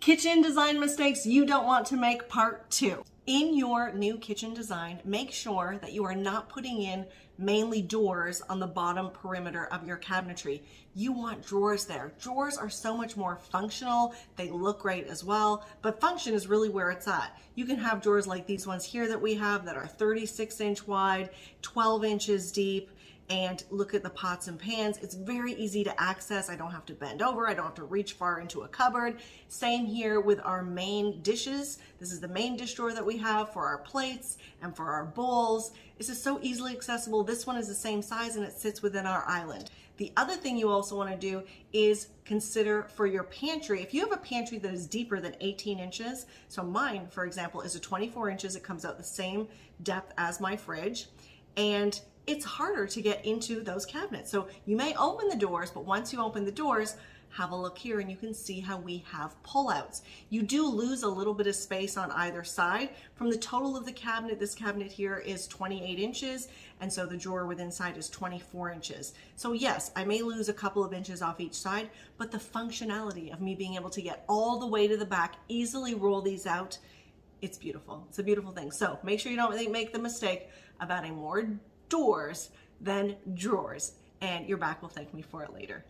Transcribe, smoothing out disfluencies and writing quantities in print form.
Kitchen design mistakes you don't want to make, part 2. In your new kitchen design, make sure that you are not putting in mainly doors on the bottom perimeter of your cabinetry. You want drawers there. Drawers are so much more functional. They look great as well, but function is really where it's at. You can have drawers like these ones here that we have that are 36-inch wide, 12 inches deep, and look at the pots and pans. It's very easy to access. I don't have to bend over. I don't have to reach far into a cupboard. Same here with our main dishes. This is the main dish drawer that we have for our plates and for our bowls. This is so easily accessible. This one is the same size and it sits within our island. The other thing you also want to do is consider for your pantry. If you have a pantry that is deeper than 18 inches, so mine, for example, is a 24 inches. It comes out the same depth as my fridge. And it's harder to get into those cabinets. So you may open the doors, but once you open the doors, have a look here and you can see how we have pullouts. You do lose a little bit of space on either side. From the total of the cabinet, this cabinet here is 28 inches, and so the drawer within inside is 24 inches. So yes, I may lose a couple of inches off each side, but the functionality of me being able to get all the way to the back, easily roll these out, it's beautiful. It's a beautiful thing. So make sure you don't make the mistake of adding more doors than drawers, and your back will thank me for it later.